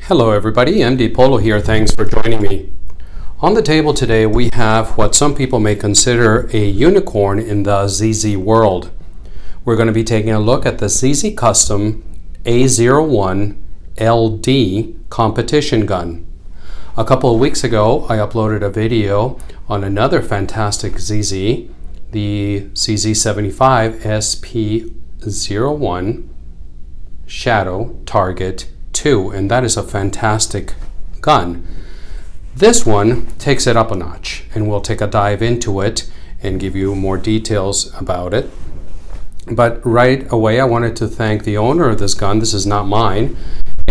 Hello everybody, MD Polo here. Thanks for joining me. On the table today we have what some people may consider a unicorn in the CZ world. We're going to be taking a look at the CZ Custom A01-LD competition gun. A couple of weeks ago I uploaded a video on another fantastic CZ, the CZ75 SP01 Shadow Target 2, and that is a fantastic gun. This one takes it up a notch, and we'll take a dive into it and give you more details about it. But right away I wanted to thank the owner of this gun. This is not mine,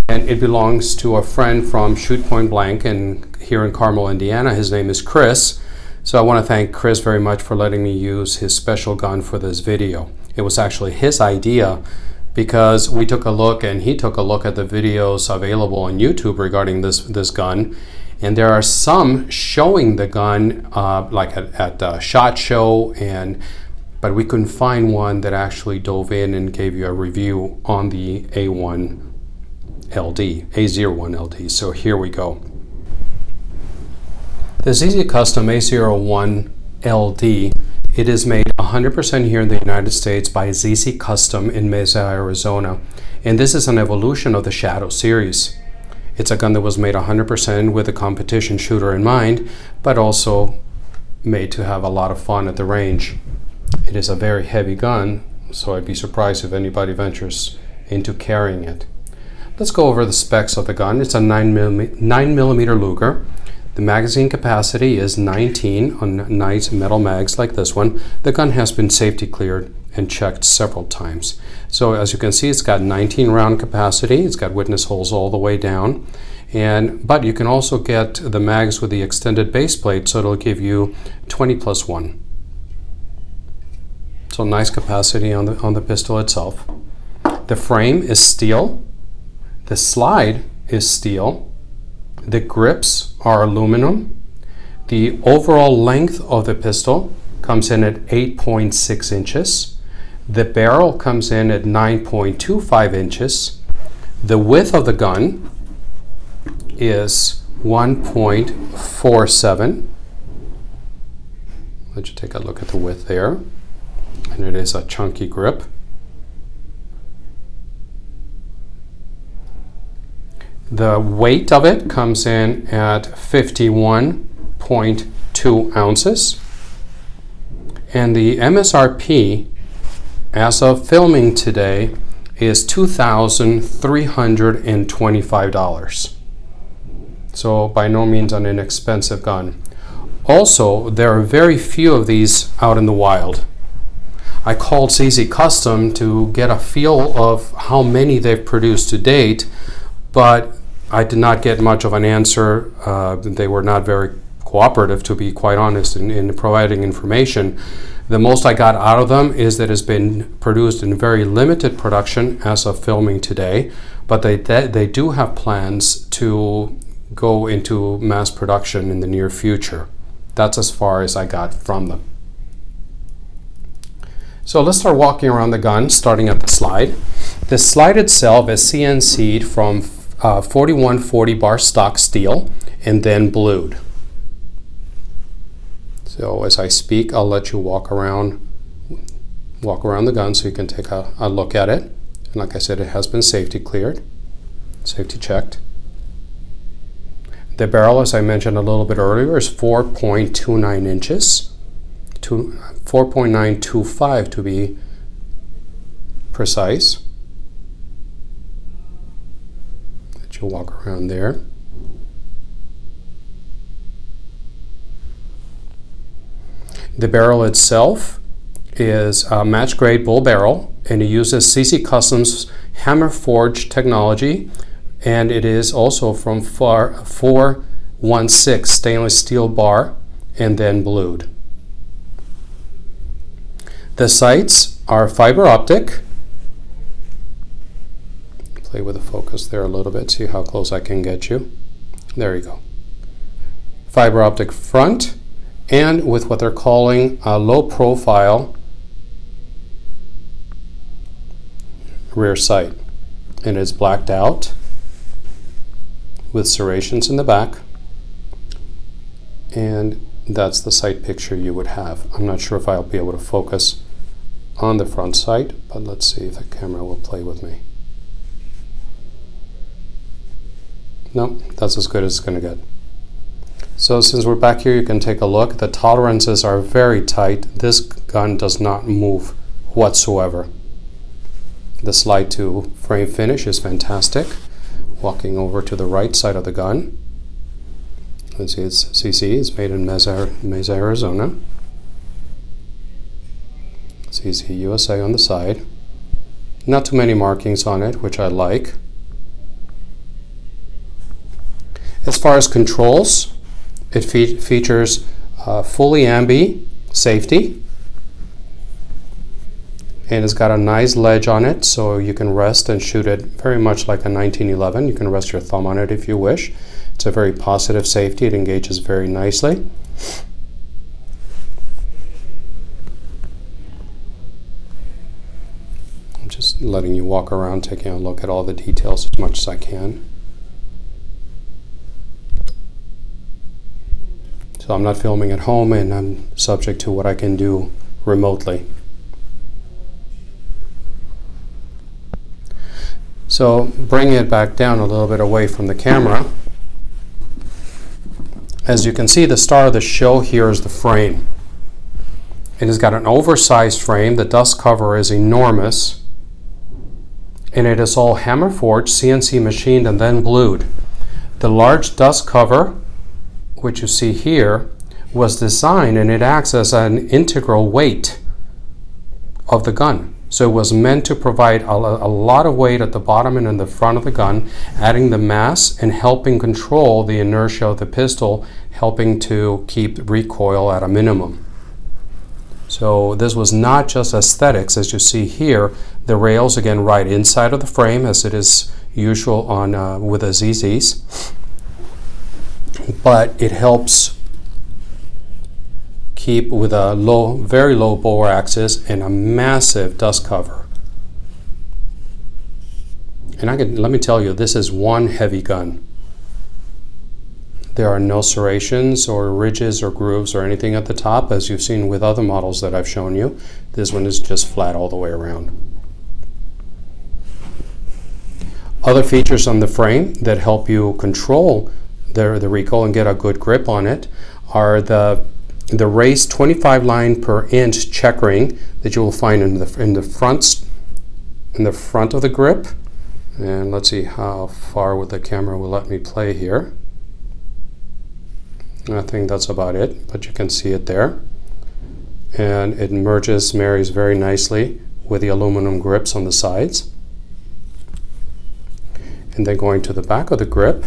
and it belongs to a friend from Shoot Point Blank and here in Carmel, Indiana. His name is Chris. So I want to thank Chris very much for letting me use his special gun for this video. It was actually his idea, because we took a look and he took a look at the videos available on YouTube regarding this gun, and there are some showing the gun like at SHOT Show, but we couldn't find one that actually dove in and gave you a review on the A01-LD. So here we go. The CZ Custom A01-LD, it is made 100% here in the United States by CZ Custom in Mesa, Arizona. And this is an evolution of the Shadow series. It's a gun that was made 100% with a competition shooter in mind, but also made to have a lot of fun at the range. It is a very heavy gun, so I'd be surprised if anybody ventures into carrying it. Let's go over the specs of the gun. It's a 9mm Luger. The magazine capacity is 19 on nice metal mags like this one. The gun has been safety cleared and checked several times. So as you can see, it's got 19 round capacity. It's got witness holes all the way down. But you can also get the mags with the extended base plate, so it'll give you 20+1. So nice capacity on the pistol itself. The frame is steel. The slide is steel. The grips are aluminum. The overall length of the pistol comes in at 8.6 inches. The barrel comes in at 9.25 inches. The width of the gun is 1.47. Let you take a look at the width there. And it is a chunky grip. The weight of it comes in at 51.2 ounces. And the MSRP, as of filming today, is $2,325. So by no means an inexpensive gun. Also, there are very few of these out in the wild. I called CZ Custom to get a feel of how many they've produced to date, but I did not get much of an answer. They were not very cooperative, to be quite honest, in providing information. The most I got out of them is that it's been produced in very limited production as of filming today, but they do have plans to go into mass production in the near future. That's as far as I got from them. So let's start walking around the gun, starting at the slide. The slide itself is CNC'd from 4140 bar stock steel and then blued. So as I speak, I'll let you walk around the gun so you can take a look at it. And like I said, it has been safety cleared, safety checked. The barrel, as I mentioned a little bit earlier, is 4.29 inches, 4.925 to be precise. You'll walk around there. The barrel itself is a match grade bull barrel, and it uses CZ Custom's hammer forge technology, and it is also from 416 stainless steel bar and then blued. The sights are fiber optic. Play with the focus there a little bit, see how close I can get you. There you go. Fiber optic front, and with what they're calling a low profile rear sight. And it's blacked out. with serrations in the back, and that's the sight picture you would have. I'm not sure if I'll be able to focus on the front sight, but let's see if the camera will play with me. No, that's as good as it's going to get. So since we're back here, you can take a look. The tolerances are very tight. This gun does not move whatsoever. The slide to frame finish is fantastic. Walking over to the right side of the gun. Let's see, it's CC. It's made in Mesa, Arizona. CC USA on the side. Not too many markings on it, which I like. As far as controls, it features fully ambi safety, and it's got a nice ledge on it, so you can rest and shoot it very much like a 1911. You can rest your thumb on it if you wish. It's a very positive safety. It engages very nicely. I'm just letting you walk around, taking a look at all the details as much as I can. So I'm not filming at home, and I'm subject to what I can do remotely. So bringing it back down a little bit away from the camera, as you can see, the star of the show here is the frame. It has got an oversized frame. The dust cover is enormous, and it is all hammer forged, CNC machined, and then blued. The large dust cover, which you see here, was designed, and it acts as an integral weight of the gun. So it was meant to provide a lot of weight at the bottom and in the front of the gun, adding the mass and helping control the inertia of the pistol, helping to keep recoil at a minimum. So this was not just aesthetics. As you see here, the rails again right inside of the frame, as it is usual on with the ZZs. But it helps keep with a very low bore axis and a massive dust cover. And let me tell you, this is one heavy gun. There are no serrations or ridges or grooves or anything at the top, as you've seen with other models that I've shown you. This one is just flat all the way around. Other features on the frame that help you control the recoil and get a good grip on it are the raised 25 line per inch checkering that you will find in the front of the grip. And let's see how far with the camera will let me play here. I think that's about it, but you can see it there. And it marries very nicely with the aluminum grips on the sides. And then going to the back of the grip,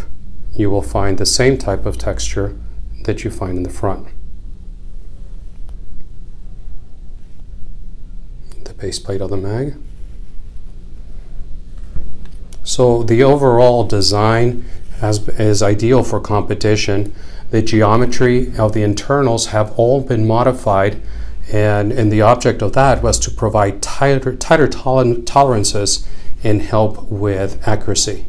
you will find the same type of texture that you find in the front. The base plate of the mag. So the overall design is ideal for competition. The geometry of the internals have all been modified, and the object of that was to provide tighter tolerances and help with accuracy.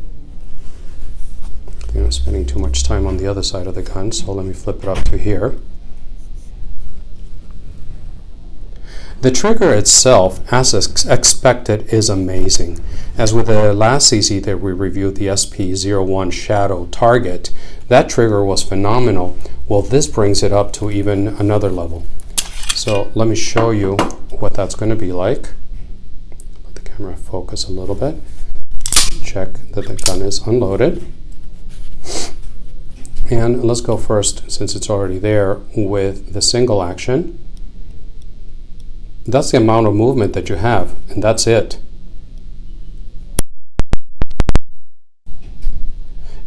I'm spending too much time on the other side of the gun, so let me flip it up to here. The trigger itself, as expected, is amazing. As with the last CZ that we reviewed, the SP01 Shadow Target, that trigger was phenomenal. Well, this brings it up to even another level. So let me show you what that's going to be like. Let the camera focus a little bit. Check that the gun is unloaded. And let's go first, since it's already there, with the single action. That's the amount of movement that you have, and that's it.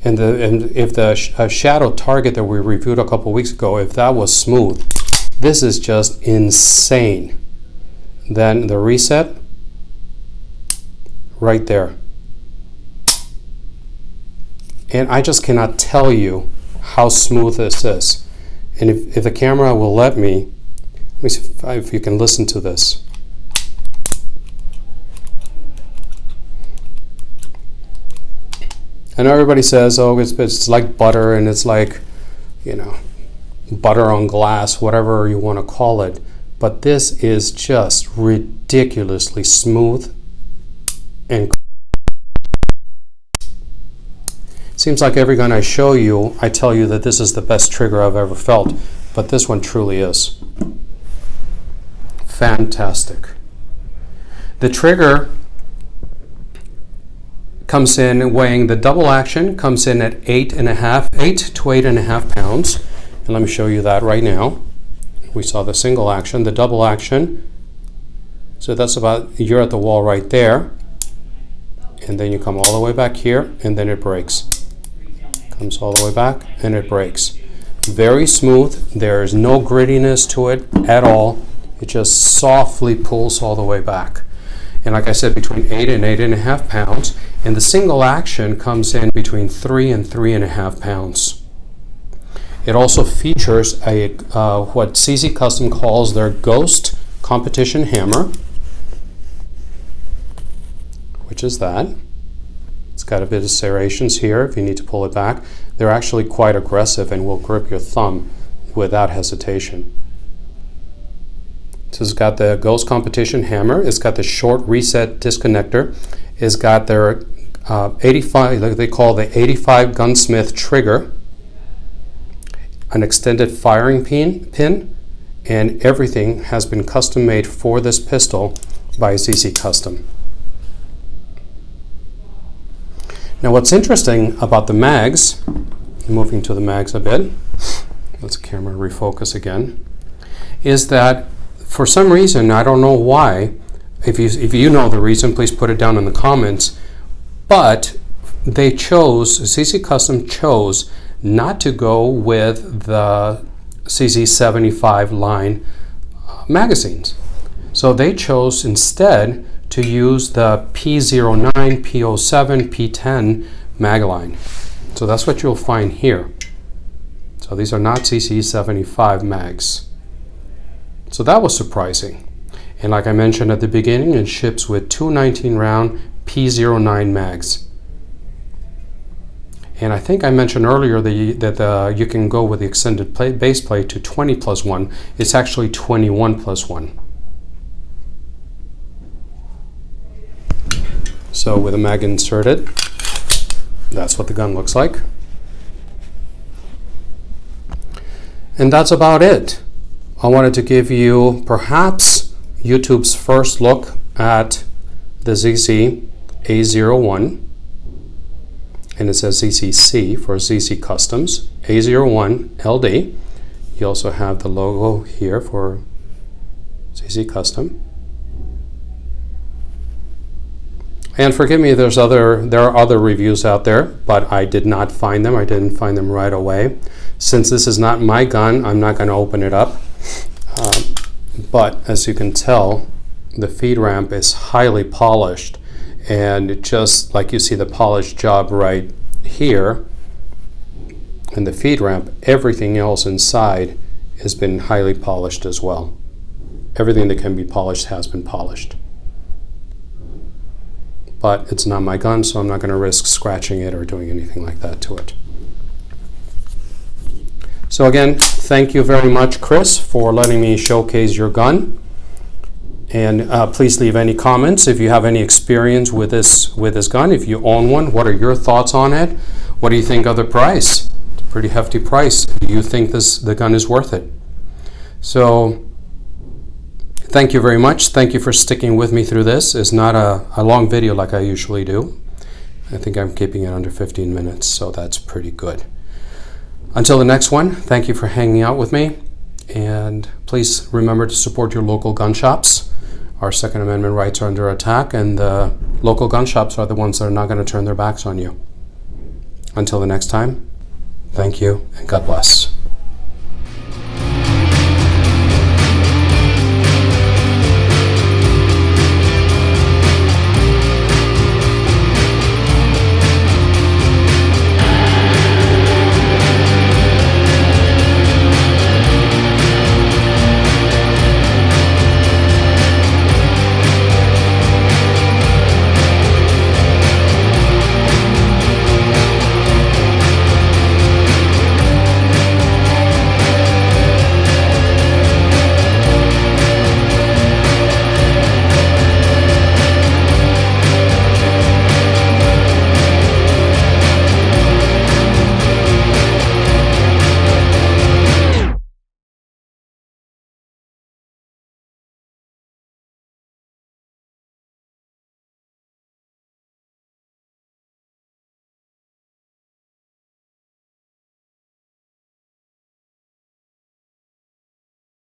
And if the shadow target that we reviewed a couple weeks ago, if that was smooth, this is just insane. Then the reset, right there. And I just cannot tell you how smooth this is. And if the camera will let me see if you can listen to this. And everybody says, oh, it's like butter, and it's like, you know, butter on glass, whatever you want to call it. But this is just ridiculously smooth and seems like every gun I show you, I tell you that this is the best trigger I've ever felt, but this one truly is. Fantastic. The trigger comes in weighing, the double action comes in at 8 to 8.5 pounds. And let me show you that right now. We saw the single action, the double action. So that's about, you're at the wall right there. And then you come all the way back here, and then it breaks. Comes all the way back, and it breaks. Very smooth. There is no grittiness to it at all. It just softly pulls all the way back. And like I said, between 8 and 8.5 pounds. And the single action comes in between 3 and 3.5 pounds. It also features a what CZ Custom calls their Ghost competition hammer, which is that. It's got a bit of serrations here if you need to pull it back. They're actually quite aggressive and will grip your thumb without hesitation. So it's got the Ghost competition hammer. It's got the short reset disconnector. It's got their 85, like they call the 85 gunsmith trigger, an extended firing pin, and everything has been custom made for this pistol by CZ Custom. Now what's interesting about the mags, moving to the mags a bit, let's camera refocus again, is that for some reason, I don't know why, if you know the reason, please put it down in the comments, but they chose, CZ Custom chose not to go with the CZ75 line magazines. So they chose instead to use the P09, P07, P10 mag line. So that's what you'll find here. So these are not CZ75 mags. So that was surprising. And like I mentioned at the beginning, it ships with two 19-round P09 mags. And I think I mentioned earlier that you can go with the extended base plate to 20+1. It's actually 21+1. So with the mag inserted, that's what the gun looks like. And that's about it. I wanted to give you perhaps YouTube's first look at the CZC A01. And it says CZC for CZ Customs, A01-LD. You also have the logo here for CZ Custom. And forgive me, there are other reviews out there, but I did not find them. I didn't find them right away. Since this is not my gun, I'm not going to open it up. But as you can tell, the feed ramp is highly polished. And just like you see the polished job right here, and the feed ramp, everything else inside has been highly polished as well. Everything that can be polished has been polished. But it's not my gun, so I'm not going to risk scratching it or doing anything like that to it. So again, thank you very much, Chris, for letting me showcase your gun. And please leave any comments if you have any experience with this gun. If you own one, what are your thoughts on it? What do you think of the price? It's a pretty hefty price. Do you think the gun is worth it? So thank you very much. Thank you for sticking with me through this. It's not a long video like I usually do. I think I'm keeping it under 15 minutes, so that's pretty good. Until the next one, thank you for hanging out with me. And please remember to support your local gun shops. Our Second Amendment rights are under attack, and the local gun shops are the ones that are not going to turn their backs on you. Until the next time, thank you, and God bless.